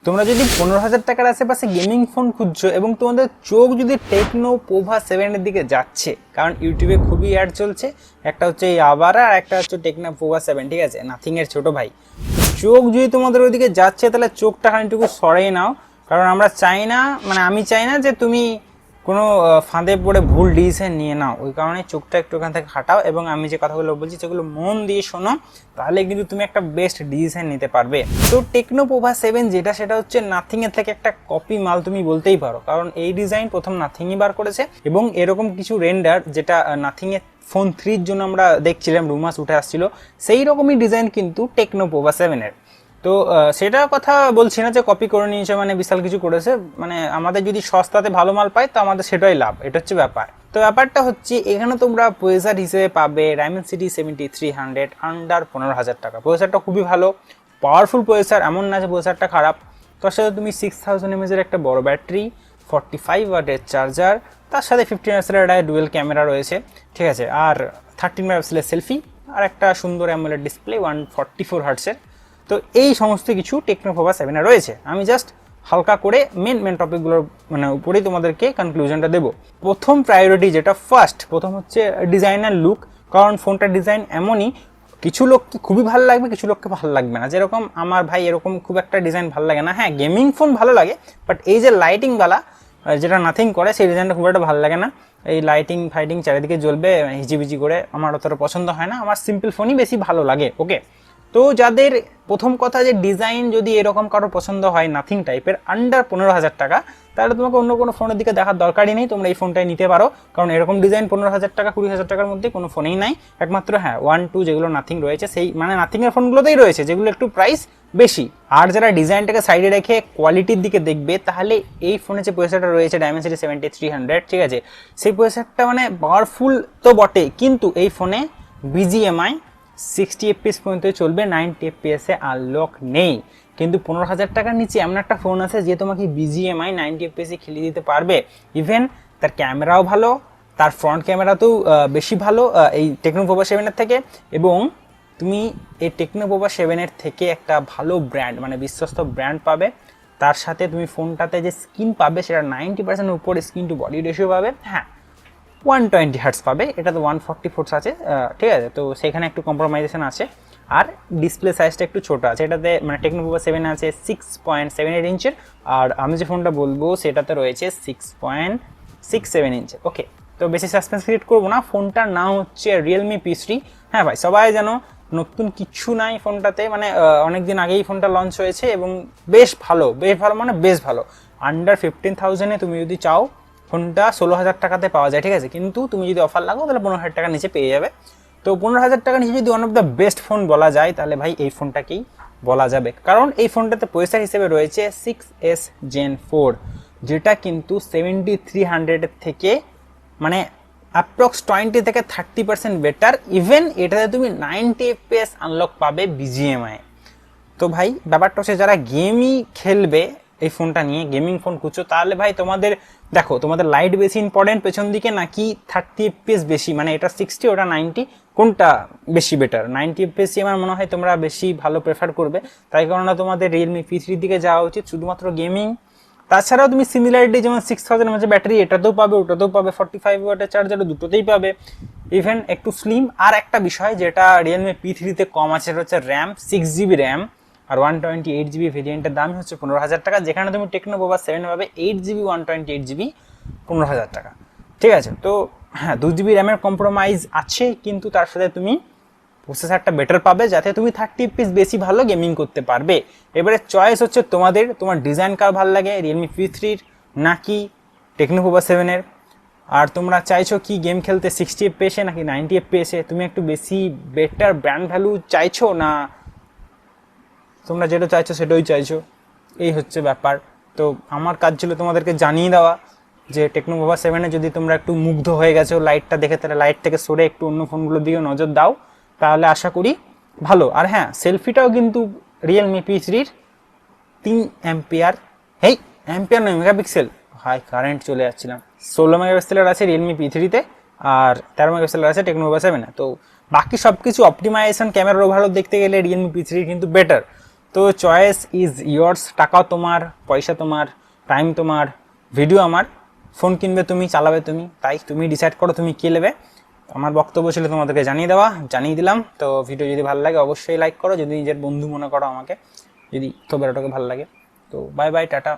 তোমরা যদি 15,000 টাকার আশেপাশে গেমিং ফোন খুঁজছো এবং তোমাদের চোখ যদি টেকনো পোভা 7 এর দিকে যাচ্ছে, কারণ ইউটিউবে খুবই অ্যাড চলছে, একটা হচ্ছে এই আবারা আর একটা হচ্ছে টেকনো পোভা 7, ঠিক আছে, নাথিং এর ছোট ভাই। চোখ যদি তোমাদের ওইদিকে যাচ্ছে তাহলে চোখটা খানিকটুকু সরিয়ে নাও, কারণ আমরা চাই না, মানে আমি চাই না যে তুমি কোনো ফাঁদে পড়ে ভুল ডিসিশন নিয়ে নাও। ওই কারণে চোখটা একটু ওখান থেকে হাঁটাও এবং আমি যে কথাগুলো বলছি সেগুলো মন দিয়ে শোনো, তাহলে কিন্তু তুমি একটা বেস্ট ডিসিশন নিতে পারবে। তো টেকনো পোভা 7 যেটা, সেটা হচ্ছে নাথিং এর থেকে একটা কপি মাল তুমি বলতেই পারো, কারণ এই ডিজাইন প্রথম নাথিংই বার করেছে এবং এরকম কিছু রেন্ডার যেটা নাথিং এর ফোন 3 জন্য আমরা দেখছিলাম, রুমার্স উঠে আসছিল, সেই রকমই ডিজাইন কিন্তু টেকনো পোভা 7 এর। তো সেটার কথা বলছি না যে কপি করে নিয়েছে মানে বিশাল কিছু করেছে, মানে আমাদের যদি সস্তাতে ভালো মাল পাই তো আমাদের সেটাই লাভ, এটা হচ্ছে ব্যাপার। তো ব্যাপারটা হচ্ছে এখানে তোমরা প্রসেসর হিসেবে পাবে Dimensity 7300 আন্ডার 15,000 টাকা। প্রসেসরটা খুবই ভালো, পাওয়ারফুল প্রসেসর, এমন না যে প্রসেসরটা খারাপ। তার সাথে তুমি 6000 mAh এর একটা বড় ব্যাটারি, 45 ওয়াটের চার্জার, তার সাথে 15 মেগাপিক্সেলের একটা ডুয়েল ক্যামেরা রয়েছে, ঠিক আছে, আর 13 মেগাপিক্সেলের সেলফি, আর একটা সুন্দর অ্যামোলেড ডিসপ্লে 144 হার্টসের। তো এই সমস্ত কিছু টেকনো পোভা 7 এ রয়েছে। আমি জাস্ট হালকা করে মেন টপিকগুলোর মানে উপরেই তোমাদেরকে কনক্লুশনটা দেবো। প্রথম প্রায়োরিটি যেটা প্রথম হচ্ছে ডিজাইনার লুক, কারণ ফোনটার ডিজাইন এমনই, কিছু লোককে খুবই ভালো লাগবে, কিছু লোককে ভালো লাগবে না। যেরকম আমার ভাই এরকম খুব একটা ডিজাইন ভালো লাগে না। হ্যাঁ, গেমিং ফোন ভালো লাগে, বাট এই যে লাইটিংওয়ালা যেটা নাথিং করে সেই ডিজাইনটা খুব একটা ভালো লাগে না। এই লাইটিং ফাইটিং চারিদিকে জ্বলবে হিজিবিজি করে, আমার অতটা পছন্দ হয় না। আমার সিম্পল ফোনই বেশি ভালো লাগে। ওকে, তো যাদের প্রথম কথা যে ডিজাইন যদি এরকম কারো পছন্দ হয় নাথিং টাইপের আন্ডার 15,000 টাকা, তাহলে তোমাকে অন্য কোনো ফোনের দিকে দেখার দরকারই নেই, তোমরা এই ফোনটাই নিতে পারো। কারণ এরকম ডিজাইন 15,000 টাকা 20,000 টাকার মধ্যে কোনো ফোনেই নাই। একমাত্র হ্যাঁ 1-2 যেগুলো নাথিং রয়েছে, সেই মানে নাথিংয়ের ফোনগুলোতেই রয়েছে যেগুলো একটু প্রাইস বেশি। আর যারা ডিজাইনটাকে সাইডে রেখে কোয়ালিটির দিকে দেখবে, তাহলে এই ফোনে যে প্রসেসরটা রয়েছে Dimensity 7300, ঠিক আছে, সেই প্রসেসরটা মানে পাওয়ারফুল তো বটে, কিন্তু এই ফোনে BGMI 60 FPS পর্যন্ত চলবে, 90 FPS এ আনলক নেই। কিন্তু 15,000 টাকার নিচে এমন একটা ফোন আছে যে তোমাকে BGMI 90 FPS এ খেলিয়ে দিতে পারবে। ইভেন তার ক্যামেরাও ভালো, তার ফ্রন্ট ক্যামেরাতেও বেশি ভালো এই টেকনো পোভা 7 এর থেকে। এবং তুমি এই টেকনো পোভা 7 এর থেকে একটা ভালো ব্র্যান্ড মানে বিশ্বস্ত ব্র্যান্ড পাবে। তার সাথে তুমি ফোনটাতে যে স্ক্রিন পাবে সেটা 90% উপরে স্ক্রিন টু বডি রেশিও পাবে। হ্যাঁ, 120 হার্টস পাবে, এটা তো 144 আছে, ঠিক আছে, তো সেখানে একটু কম্প্রোমাইজেশন আছে। আর ডিসপ্লে সাইজটা একটু ছোটো আছে, এটাতে মানে টেকনো পোভা 7 আছে 6.78 ইঞ্চের, আর আমি যে ফোনটা বলবো সেটাতে রয়েছে 6.67 ইঞ্চের। ওকে, তো বেশি সাসপেন্স ক্রিয়েট করবো না। ফোনটার নাম হচ্ছে রিয়েলমি P3। হ্যাঁ ভাই, সবাই জানো নতুন কিছু নাই ফোনটাতে, মানে অনেকদিন আগেই ফোনটা লঞ্চ হয়েছে এবং বেশ ভালো মানে বেশ ভালো। আন্ডার 15,000 তুমি যদি চাও ফোনটা 16,000 টাকাতে পাওয়া যায়, ঠিক আছে, কিন্তু তুমি যদি অফার লাগাও তাহলে 15,000 টাকার নিচে পেয়ে যাবে। তো 15,000 টাকার নিচে যদি one of the best phone বলা যায়, তাহলে ভাই এই ফোনটাকেই বলা যাবে। কারণ এই ফোনটাতে প্রসেসর হিসেবে রয়েছে 6S Gen 4, যেটা কিন্তু 7300 থেকে মানে অ্যাপ্রক্স 20 থেকে 30% বেটার। ইভেন এটাতে তুমি 90 FPS আনলক পাবে BGMI। তো ভাই ব্যাপারটা হচ্ছে যারা গেমই খেলবে এই ফোনটা নিয়ে, গেমিং ফোন খুঁজছো, তাহলে ভাই তোমাদের দেখো, তোমাদের লাইট বেশি ইম্পর্টেন্ট পেছন দিকে নাকি 30 FPS বেশি, মানে এটা 60 ওটা 90, কোনটা বেশি বেটার? 90 FPS আমার মনে হয় তোমরা বেশি ভালো প্রেফার করবে। তাই কারণে তোমাদের রিয়েলমি P3 দিকে যাওয়া উচিত, শুধুমাত্র গেমিং। তাছাড়াও তুমি সিমিলারিটি যেমন 6000 mAh ব্যাটারি এটাতেও পাবে, ওটাতেও পাবে, 45 ওয়াটের চার্জার দুটোতেই পাবে, ইভেন একটু স্লিম। আর একটা বিষয় যেটা রিয়েলমি P3 তে কম আছে, সেটা হচ্ছে র্যাম, 6GB র্যাম আর 128GB ভেরিয়েন্টের দাম হচ্ছে 15,000 টাকা, যেখানে তুমি টেকনো পোভা 7 পাবে 8GB 128GB 15,000 টাকা, ঠিক আছে। তো হ্যাঁ, 2GB র্যামের কম্প্রোমাইজ আছে, কিন্তু তার সাথে তুমি প্রসেসরটা বেটার পাবে, যাতে তুমি 30 FPS বেশি ভালো গেমিং করতে পারবে। এবারে চয়েস হচ্ছে তোমাদের, তোমার ডিজাইন কার ভালো লাগে, রিয়েলমি P3 নাকি টেকনো পোভা 7 এর? আর তোমরা চাইছো কি গেম খেলতে 60 FPS নাকি 90 FPS? তুমি একটু বেশি বেটার ব্র্যান্ড ভ্যালু চাইছো, না তোমরা যেটা চাইছো সেটাই চাইছো? এই হচ্ছে ব্যাপার। তো আমার কাজ ছিল তোমাদেরকে জানিয়ে দেওয়া যে টেকনো পোভা 7 যদি তোমরা একটু মুগ্ধ হয়ে গেছো লাইটটা দেখে, তাহলে লাইট থেকে সরে একটু অন্য ফোনগুলোর দিকে নজর দাও, তাহলে আশা করি ভালো। আর হ্যাঁ, সেলফিটাও কিন্তু রিয়েলমি P3 3 অ্যাম্পিয়ার, হেই অ্যাম্পিয়ার নয়, মেগাপিক্সেল, হাই কারেন্ট চলে যাচ্ছিলাম, 16 মেগাপিক্সেলের আছে রিয়েলমি P3-তে আর 13 মেগাপিক্সেলের আছে টেকনো পোভা 7-এ। তো বাকি সব কিছু অপটিমাইজেশন, ক্যামেরার ওভারঅল দেখতে গেলে রিয়েলমি P3 কিন্তু বেটার। তো চয়েস ইজ ইয়ার্স, টাকাও তোমার, পয়সা তোমার, টাইম তোমার, ভিডিও আমার, ফোন কিনবে তুমি, চালাবে তুমি, তাই তুমি ডিসাইড করো তুমি কী নেবে। আমার বক্তব্য ছিল তোমাদেরকে জানিয়ে দিলাম। তো ভিডিও যদি ভালো লাগে অবশ্যই লাইক করো, যদি নিজের বন্ধু মনে করো আমাকে, যদি তো বেরোটাকে ভালো লাগে। তো বাই বাই, টাটা।